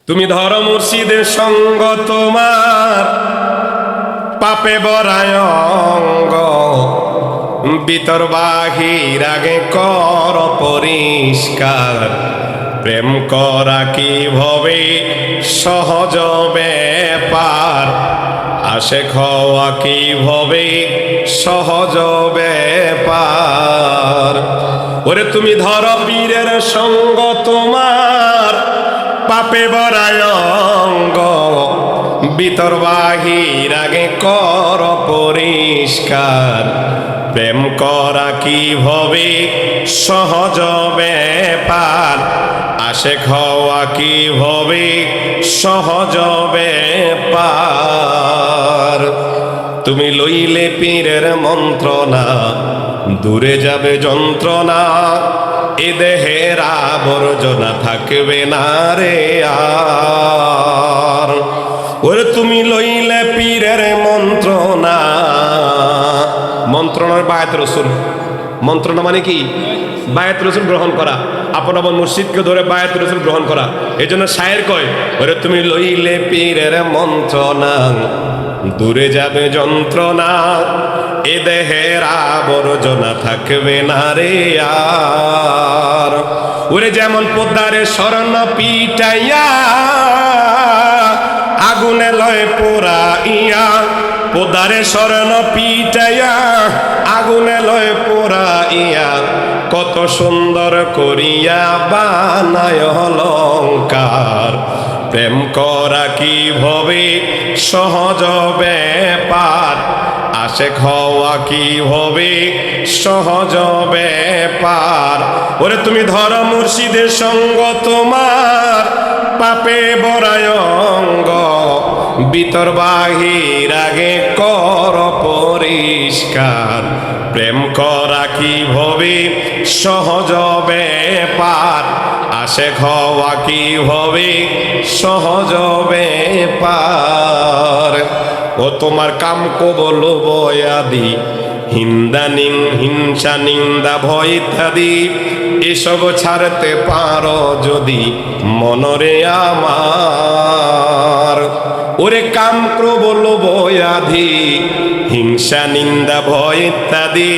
তুমি ধরো মুর্শিদের সঙ্গ, তোমার পাপে বরায় অঙ্গ। ভিতর বাহির আগে কর পরিষ্কার। প্রেম করা কি ভবে সহজ ব্যাপার, আশেক হওয়া কি ভবে সহজ ব্যাপার। ওরে তুমি ধরো পীরের সঙ্গ, তোমার পাপে বরায় অঙ্গ। ভিতর বাহির আগে কর পরিষ্কার। প্রেম করা কি ভবে সহজ ব্যাপার, আশেক হওয়া কি ভবে সহজ ব্যাপার। তুমি লইলে পীরের মন্ত্রণা, দূরে যাবে যন্ত্রণা। এ দেহের আবর্জনা থাকবে না রে আর। ওরে তুমি লইলে পীরের মন্ত্রণা। মন্ত্রণার বায়াত রসুল। মন্ত্রণা মানে কি? বায়াত রসুল গ্রহণ করা, আপন আপন মুর্শিদকে ধরে বায়াত রসুল গ্রহণ করা। এই জন্য শায়ের কয়, ওরে তুমি লইলে পীরের মন্ত্রণা, দূরে যাবে যন্ত্রণা। এ দেহের আবর্জনা থাকবে না রে আর। ওরে যেমন পদ্মারে স্বর্ণ পিটাইয়া আগুনে লয় পোড়াইয়া। পদ্মারে স্বর্ণ পিটাইয়া আগুনে লয় পোড়াইয়া। কত সুন্দর করিয়া বানায় অলংকার। প্রেম করা কি ভবে সহজ ব্যাপার, আশেক হওয়া কি ভবে সহজ ব্যাপার। ওরে তুমি ধরো মুর্শিদের সঙ্গ, তোমার পাপে বরায় অঙ্গ। ভিতর বাহির আগে কর পরিষ্কার। প্রেম করা কি ভবে সহজ ব্যাপার, আশেক হওয়া কি ভবে সহজ ব্যাপার। ও তোমার কাম কবল বয়াদি, হিন্দা হিংসা নিন্দা ভয় ইত্যাদি, এসব ছাড়তে পারো যদি মনরে আমার। ওরে কাম প্রবল বয়াধি, হিংসা নিন্দা ভয় ইত্যাদি,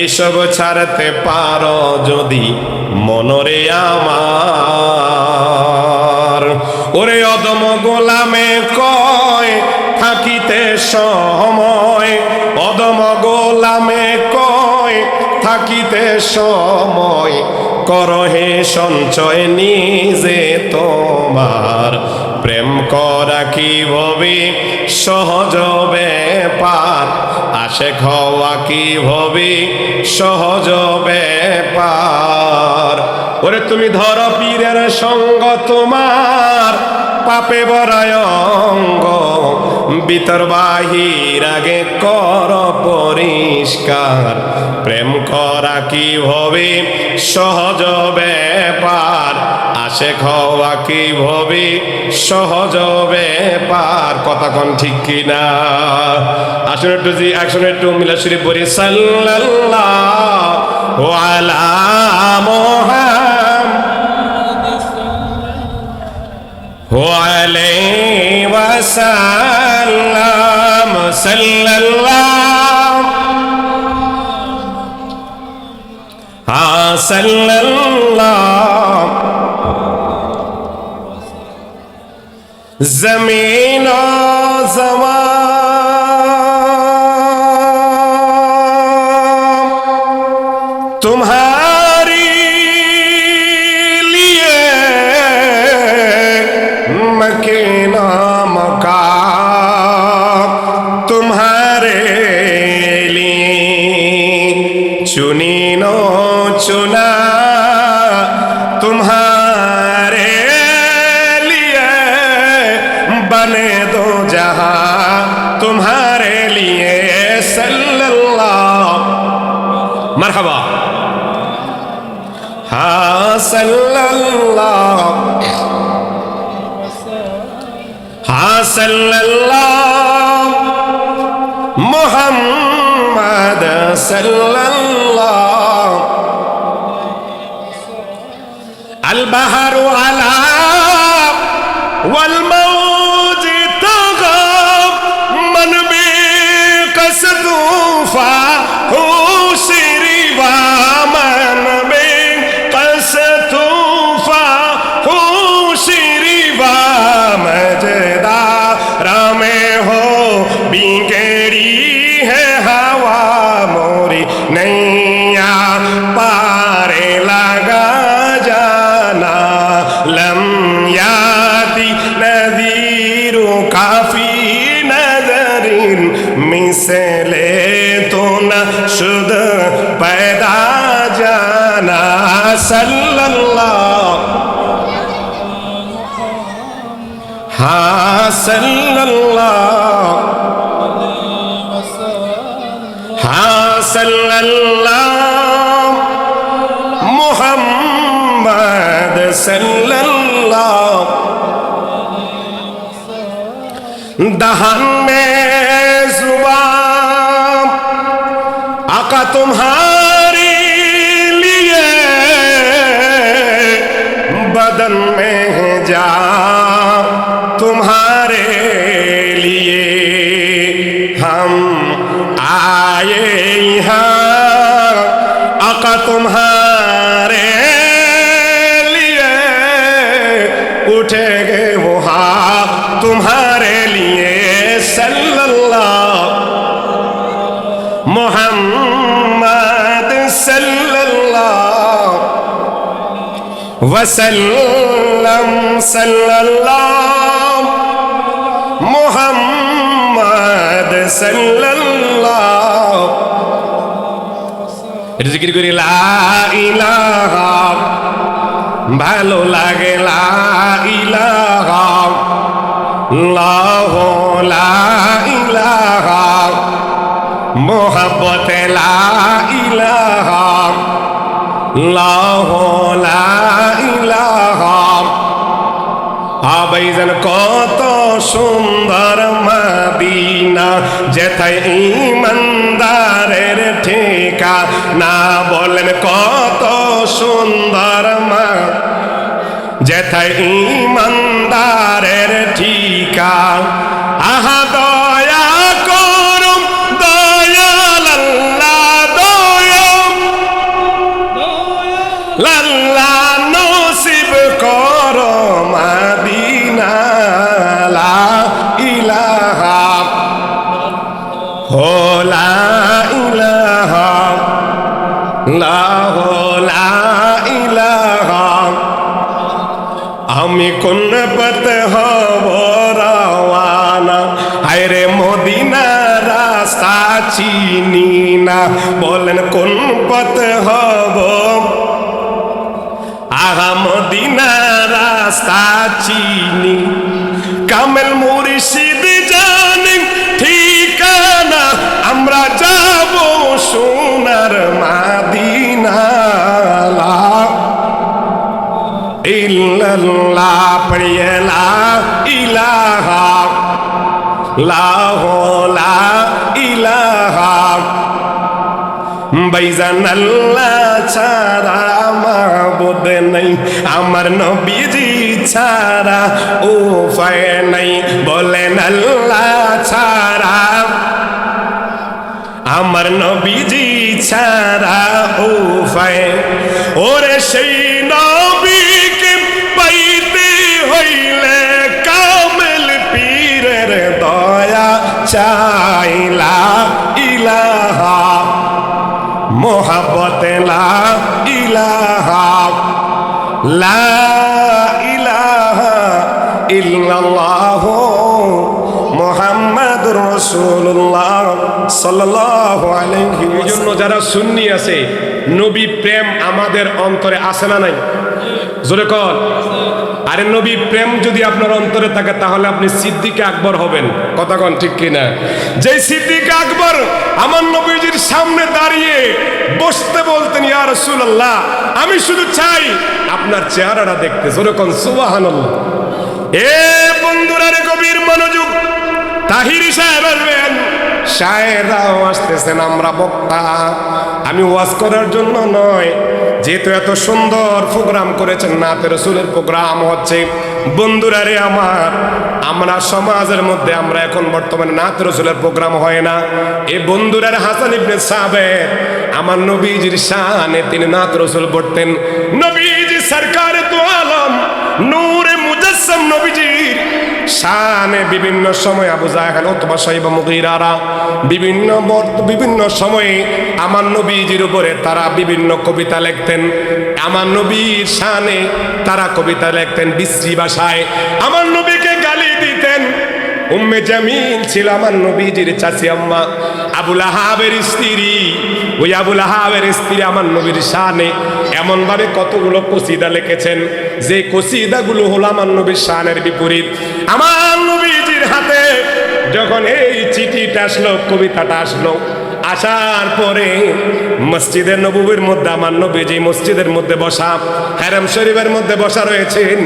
এসব ছাড়তে পারো যদি মনরে আমার। ওরে অদম গোলামে কয় থাকিতে সময়। অদম গোলামে কয় থাকিতে সময়। করহে সঞ্চয় নিজে তোমার। প্রেম করা কি ভবে সহজ ব্যাপার, আশেক হওয়া কি ভবে সহজ ব্যাপার। ওরে তুমি ধরো পীরের সঙ্গ, তোমার পাপে বরায় অঙ্গ। ভিতর বাহির আগে কর পরিষ্কার। প্রেম করা কি ভবে সহজ ব্যাপার, আশেক হওয়া কি ভবে সহজ ব্যাপার। কথা কোন ঠিক কিনা? আসলে একটু একসঙ্গে একটু মিলা শরীফ পড়ি। সাল্লাল্লাহু আলা মুহাম্মাদ আলাইহি ওয়াসাল্লাম। সাল্লাল্লাহু সাল্লাল্লাহু জমিন ज़मान तुम्हारी लिए मकीना मकान तुम्हारे लिए चुनी नो चुना। तुम्हारे लिए बने दो जहां तुम्हारे लिए। सल्लल्लाहु मरहबा। हाँ सल्लल्लाहु, हाँ सल्लल्लाहु मुहम्मद सल्लल्लाहु। अल बहरु अला से ले तो न शुद पैदा जाना सल्लल्लाहु हाँ सल्लल्लाहु हाँ सल्लल्लाहु मुहम्मद सल्लल्लाहु दहन में जुबान आका तुम्हारे लिए बदन में जा तुम्हारे लिए हम आए यहाँ आका तुम्हारे लिए उठेंगे वहाँ तुम्हारे लिए सल्लल्लाहु मुहम्मद सल्लल्लाहु वसल्लम सल्लल्लाहु मुहम्मद सल्लल्लाहु जिक्र करी ला इलाहा ভালো লাগে লা ইলাহা লাহু লা ইলাহা মোহাব্বত লা ইলাহা লাহু লা ইলাহা আবাইজান কত সুন্দর মদিনা যেথায় ইমানদারের ঠিকানা বলেন কত সুন্দর যেথায় ইমানদারের ঠিকানা আহা দয়া করুম দয়াল আল্লাহ দয়া লাল্লাহ নসিব করো মদিনা লা ইলাহা হো লা ইলাহা লা হো লা ইলাহা আমি কোন পথ হব রওয়ানা হায়রে মদিনা রাস্তা চিনি না বলেন কোন পথ হব আগা মদিনা রাস্তা চিনি কামেল মুর্শিদ জানেন ঠিকানা আমরা যাব সোনার মদিনা লা ইল্লাল্লাহ পড়িয়ে লা ইলাহা লাহু লা ইলাহা বাইজান আল্লাহ ছাড়া মাবুদ নাই আমার নবীজি ছাড়া উপায় নাই বলেন আল্লাহ ছাড়া আমার নবীজি ছাড়া উপায় ওরে সেই নবীকে পাইতে হইলে কামেল পীরের দয়া চাইলা ইলাহা মোহাব্বত লা ইলাহা লা ইলাহা ইল্লাল্লাহু মুহাম্মাদুর রাসূলুল্লাহ সাল্লাল্লাহু আলাইহি ওয়াসাল্লাম। এজন্য যারা সুন্নি আছে নবী প্রেম আমাদের অন্তরে আছে না নাই? জোরে কর। আরে নবী প্রেম যদি আপনার অন্তরে থাকে তাহলে আপনি সিদ্দিক আকবর হবেন। কথা কোন ঠিক কিনা? যেই সিদ্দিক আকবর আমার নবীজির সামনে দাঁড়িয়ে বসতে বলতেন ইয়া রাসূলুল্লাহ আমি শুধু চাই আপনার চেহারাটা দেখতে। জোরে কোন সুবহানাল্লাহ। এ বন্ধুরা রে গভীর মনোযোগ। তাহিরি সাহেব আসবেন, শায়েরাও আসতেছেন, আমরা বক্তা। আমি ওয়াজ করার জন্য নয়, যেহেতু এত সুন্দর প্রোগ্রাম করেছেন, নাতে রসুলের প্রোগ্রাম হচ্ছে। বন্ধুরা রে আমার, আমরা সমাজের মধ্যে আমরা এখন বর্তমানে নাতে রসুলের প্রোগ্রাম হয় না। এই বন্ধুরার হাসান ইবনে সাবেত আমার নবীজির শানে তিনি নাতে রসুল পড়তেন। নবীজি সরকারে দু আলম নূরে মুজাসসাম নবীজির শানে বিভিন্ন সময় আবু জাহেল উতবা সাইবা মুগীরারা বিভিন্ন সময়ে আমার নবীজির উপরে তারা বিভিন্ন কবিতা লিখতেন। আমার নবীর শানে তারা কবিতা লিখতেন বিশ্রী ভাষায়, আমার নবীকে গালি দিতেন। উম্মে জামিল ছিল আমার নবীজির চাচি আম্মা, আবুল আহাবের স্ত্রী। ওই আবুল আহাবের স্ত্রী আমার নবীর শানে এমন ভাবে কতগুলো কসিদা লিখেছেন, যে কসিদাগুলো হলো আমার নবীর শানের বিপরীত। আমার নবীজির হাতে যখন এই চিঠিটা আসলো, কবিতাটা আসলো, আসার পরে মসজিদে নববীর মধ্যে আমার নবীজি মসজিদের মধ্যে বসা, হারাম শরীফের মধ্যে বসা রয়েছেন।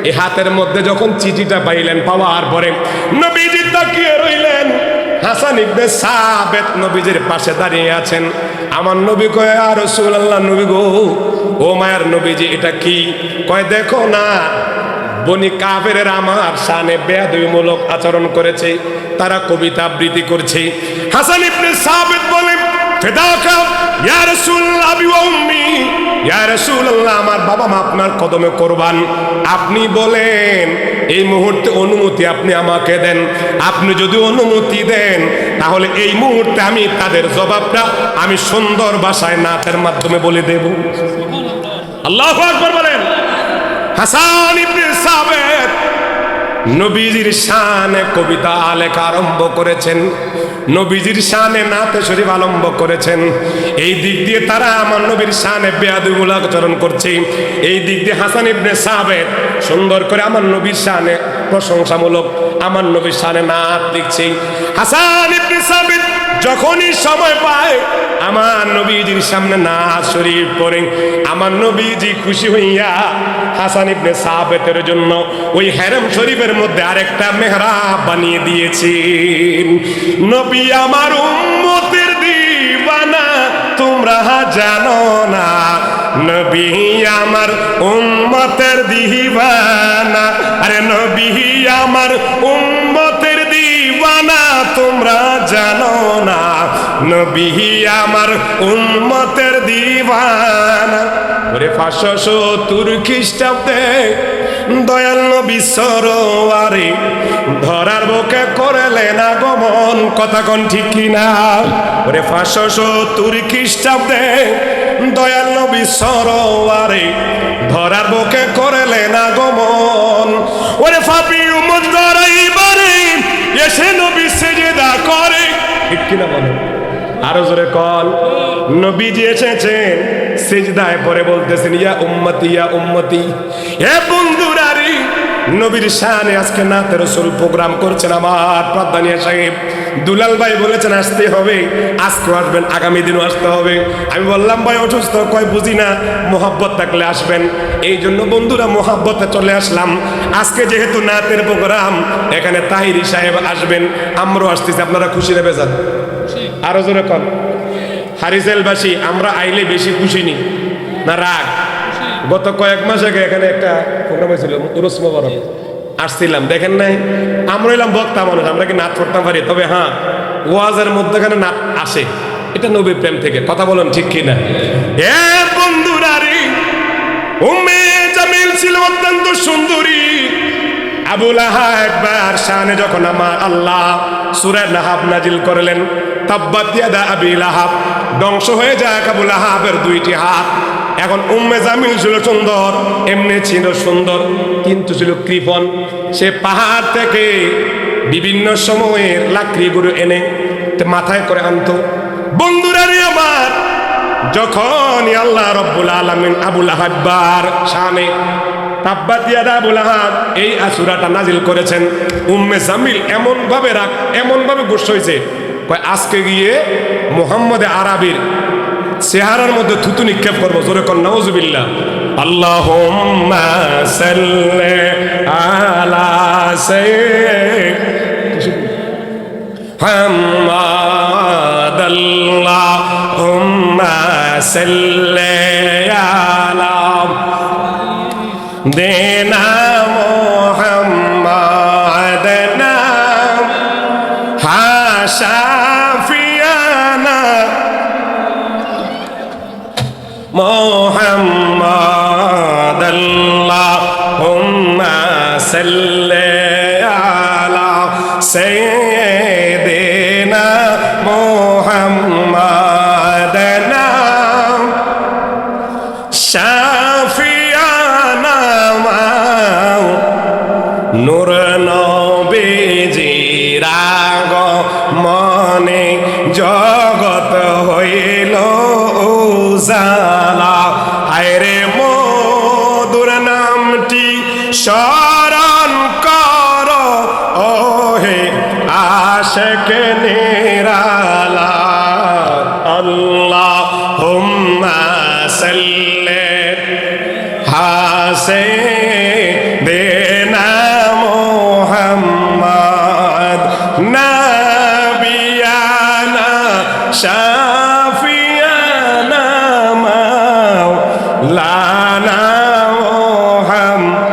এই হাতের মধ্যে যখন চিঠিটা পাইলেন, পাওয়ার পরে নবীজি তাকিয়ে রইলেন। হাসান ইবনে সাবিত নবীজির পাশে দাঁড়িয়ে আছেন। আমার নবী কয়, ইয়া রাসূলুল্লাহ, নবী গো, ও মায়ের নবীজি, এটা কি? কয়, দেখো না, বনি কাফেরের আমার শানে বেয়াদবিমূলক আচরণ করেছে, তারা কবিতা আবৃত্তি করছে। হাসান ইবনে সাবিত বলেন, ফিদাকা ইয়া রাসূলুল্লাহ আবি ওয়া উম্মি, ইয়া রাসূলুল্লাহ, আমার বাবা মা আপনার কদমে কুরবান। আপনি বলেন, এই মুহূর্তে অনুমতি আপনি আমাকে দেন। আপনি যদি অনুমতি দেন, তাহলে এই মুহূর্তে আমি তাদের জবাবটা আমি সুন্দর ভাষায় নাতের মাধ্যমে বলে দেব। আল্লাহু আকবার বলেন। হাসান ইবনে সাবিত নবীজির শানে কবিতা লেখা আরম্ভ করেছেন, নবীজির শানে নাতে শরীফ আরম্ভ করেছেন। এই দিক দিয়ে তারা আমার নবীর শানে বেয়াদবিমূলক আচরণ করছে, এই দিক দিয়ে হাসান ইবনে সাবিত সুন্দর করে আমার নবীর শানে প্রশংসামূলক আমার নবীর শানে নাত লিখছে। হাসান ইবনে সাবিত যখনই সময় পায় আমার নবীজির সামনে নাত শরীফ পড়ে, আমার নবীজি খুশি হইয়া হাসান ইবনে সাবিতের জন্য ওই হারাম শরীফের মধ্যে আরেকটা মেহরাব বানিয়ে দিয়েছেন। নবী আমার উম্মতের দিওয়ানা, তোমরা জানো না, নবী আমার উম্মতের দিওয়ানা, আরে নবী আমার উম্মতের দিওয়ানা, তোমরা জানো না, নবী আমার উম্মতের দিওয়ানা। ওরে 570 খ্রিস্টাব্দে দয়াল নবী সরোয়ারে ধরার বুকে করলেন আগমন, কথা কোন ঠিক কিনা? ওরে 570 খ্রিস্টাব্দে দয়াল নবী সরোয়ারে ধরার বুকে করলেন আগমন। ওরে পাপী উম্মত ধরাইবারে এসে নবী সিজদা করে, ঠিক কিনা বলেন? আরো জোরে কল। নবীজি এসেছেন, সিজদায় পড়ে বলতেছেন, ইয়া উম্মতি, ইয়া উম্মতি। হে বন্ধুরা রে, নবীর শানে আজকে নাতে রাসূল প্রোগ্রাম করছেন আমার প্রধানিয়া সাহেব দুলাল ভাই বলেছেন আসতে হবে, আজকে আসবেন, আগামী দিনও আসতে হবে। আমি বললাম ভাই অসুস্থ, কয় বুঝি না, মোহাব্বত থাকলে আসবেন। এই জন্য বন্ধুরা মোহাব্বতে চলে আসলাম। আজকে যেহেতু নাতের প্রোগ্রাম, এখানে তাহিরি সাহেব আসবেন, আমরাও আসতেছি, আপনারা খুশি নেবে যান। আরো জোরে কন। হারিসেলবাসী আমরা আইলে বেশি খুশি নি না রাগ? গত কয়েক মাস আগে এখানে একটা প্রোগ্রাম হয়েছিল, উরুস মোবারক, আসছিলাম, দেখেন নাই? আমরা এলাম বক্তা মানুষ, আমরা কি নাচ করতে পারি, তবে হ্যাঁ ওয়াজের মধ্যেখানে নাচ আসে, এটা নবীর প্রেম থেকে, কথা বলেন ঠিক কিনা? এ বন্ধুরা রে, উম্মে জামিল ছিল অত্যন্ত সুন্দরী। আবু লাহাব একবার শানে যখন আমার আল্লাহ সূরা লাহাব নাজিল করলেন, তাব্বাত ইয়াদা আবি লাহাব, ধ্বংস হয়ে যায় আবু লাহাবের 2টি হাত। এখন উম্মে জামিল ছিল সুন্দর, এমনি ছিল সুন্দর, কিন্তু ছিল কৃপণ। সে পাহাড় থেকে বিভিন্ন সময়ের লাকড়িগুলো এনে মাথায় করে আনতো। বন্ধুরা রে আমার, যখন আল্লাহ রাব্বুল আলামিন আবু লাহাবার শানে তাব্বাত ইয়াদা আবু লাহাব এই সূরাটা নাজিল করেছেন, উম্মে জামিল এমন ভাবে গোসা হয়েছে, কয় আজকে গিয়ে মুহাম্মদে আরবির চেহারার মধ্যে থুতু নিক্ষেপ করবো। জোরে কর নাউজুবিল্লাহ। আল্লাহুম্মা সাল্লি আলা মুহাম্মাদ, আল্লাহুম্মা সাল্লি আলা দেনা মুহাম্মাদ নাম হাশাফিয়ানা মুহাম্মাদ, আল্লাহুম্মা সাল্লি আলা সাইয়্যিদিনা মুহাম্মাদ নাম শাফিয়ানা নূর নবীজি রাগ মনে জগৎ হইল উজালা। হায়রে মধুর নামটি স্মরণ কর ওহে আশিক নিরালা। আল্লাহুম্মা সাল্লি সাইয়্যিদিনা মুহাম্মদ নাবিয়ানা শাফিয়ানা মাওলানা মুহাম্মদ।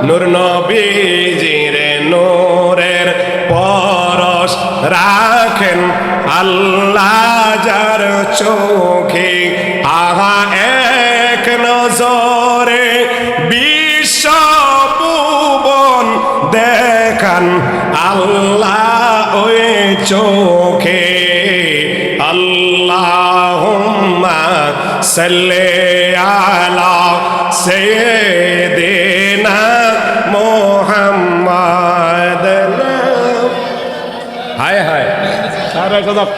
নূর নবীজির নূরের পরশ রাখেন আল্লাহ যার চোখে। আহা এক নজরে বিশ্ব ভুবন দেখান আল্লাহ ওই চোখে। আল্লাহুম্মা সাল্লি আলা সাইয়্যিদিনা মুহাম্মদ। হায় হায় সারা কদম।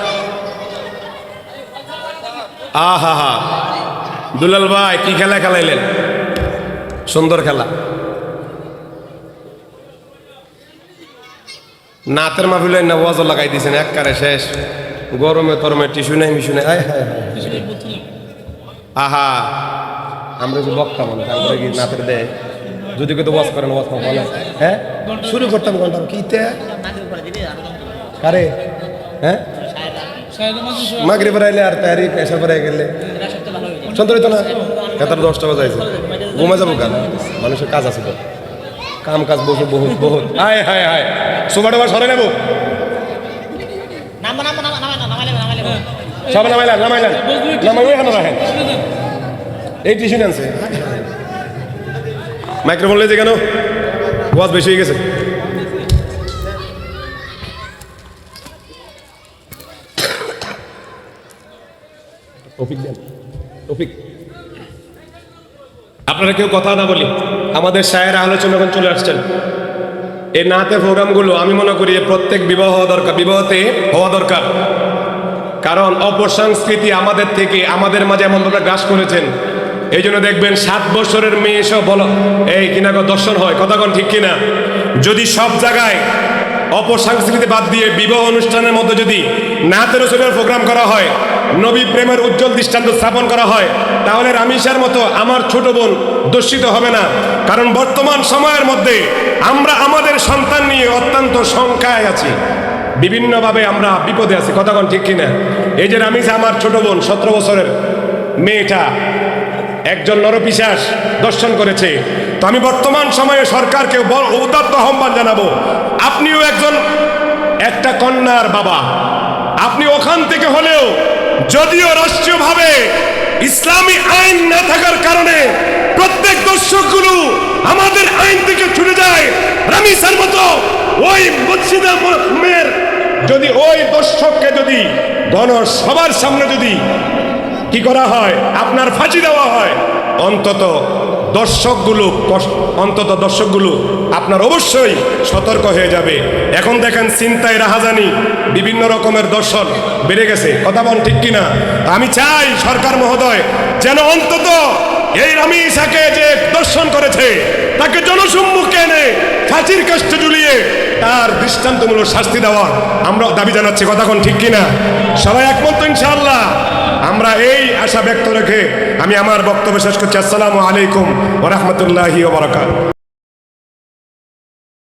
আহা হা দুলাল ভাই কি খেলা খেলাইলেন, সুন্দর খেলা। নাতের মাহফিলে না ওয়াজ লাগাই দিয়েছেন একবারে শেষ। গরমে তরমে টিস্যু নাই মিশু নাই। আহা আমরা যে বক্তা মানে তারপরে কি নাতের দেয় যদি কেউ ওয়াজ করেন ওয়াজ বলে হ্যাঁ শুরু করতাম ঘন্টা কিতে কারে হ্যাঁ মাগরিব রাইলে আর তারি এসে পরে গেলে সন্তরিত না এতার 10টা বাজাইছে ঘুমা যাবো কেন, মানুষের কাজ আছে তো, কাম কাজ বসে বহুত বহুত। হায় হায় হায় সোফাটা সরে নেবো সব নামাইলেন নামাইলেন নামাই এখানে রাখেন। এই টিস্যু আনছে মাইক্রোফোন লেছে কেন, ওয়াজ বেশি হয়ে গেছে। টপিক দেন টপিক। আপনারা কেউ কথা না বলি, আমাদের শায়ের আলোচনা এখন চলে আসছেন। এই নাতে প্রোগ্রামগুলো আমি মনে করি প্রত্যেক বিবাহ দরকার, বিবাহতে হওয়া দরকার। কারণ অপসংস্কৃতি আমাদের থেকে আমাদের মাঝে এমনভাবে গ্রাস করেছেন। এই জন্য দেখবেন 7 বছরের মেয়ে এসব বলো এই কিনা দর্শন হয়, কথা কোন ঠিক কিনা। যদি সব জায়গায় অপসংস্কৃতি বাদ দিয়ে বিবাহ অনুষ্ঠানের মধ্যে যদি নাতে রসুলের প্রোগ্রাম করা হয়, নবী প্রেমের উজ্জ্বল দৃষ্টান্ত স্থাপন করা হয়, তাহলে রামিসার মতো আমার ছোট বোন দূষিত হবে না। কারণ বর্তমান সময়ের মধ্যে আমরা আমাদের সন্তান নিয়ে অত্যন্ত শঙ্কায় আছি, বিভিন্নভাবে আমরা বিপদে আছি, কথা কোন ঠিক কিনা। এই যে রামিসা আমার ছোট বোন 17 বছরের মেয়েটা একজন নরপিশাচ দর্শন করেছে। তো আমি বর্তমান সময়ে সরকারকে উদাত্ত আহ্বান জানাবো, আপনিও একটা কন্যার বাবা, আপনি ওখান থেকে হলেও যদিও রাষ্ট্রীয়ভাবে ইসলামী আইন না থাকার কারণে প্রত্যেক দর্শকগুলো আমাদের আইন থেকে ছুটে যায়, রামিসার মতো ওই মসজিদে মেয়ের যদি ওই দর্শককে যদি সবার সামনে যদি কি করা হয়, আপনার ফাঁসি দেওয়া হয়, অন্তত দর্শকগুলো আপনার অবশ্যই সতর্ক হয়ে যাবে। এখন দেখেন চিন্তায় রাহাজানি, বিভিন্ন রকমের দর্শন বেড়ে গেছে, কথা বল ঠিক কিনা। আমি চাই সরকার মহোদয় যেন অন্তত এই রামিসাকে যে দর্শন করেছে তাকে জনসম্মুখে এনে ফাঁসির কাস্টে ঝুলিয়ে তার দৃষ্টান্তমূলক শাস্তি দেওয়ার আমরা দাবি জানাচ্ছি, কথা কোন ঠিক কিনা। সবাই একমত ইনশাআল্লাহ। আমরা এই আশা ব্যক্ত রেখে আমি আমার বক্তব্য শেষ করছি। আসসালামু আলাইকুম ওয়া রাহমাতুল্লাহি ওয়া বারাকাতুহু।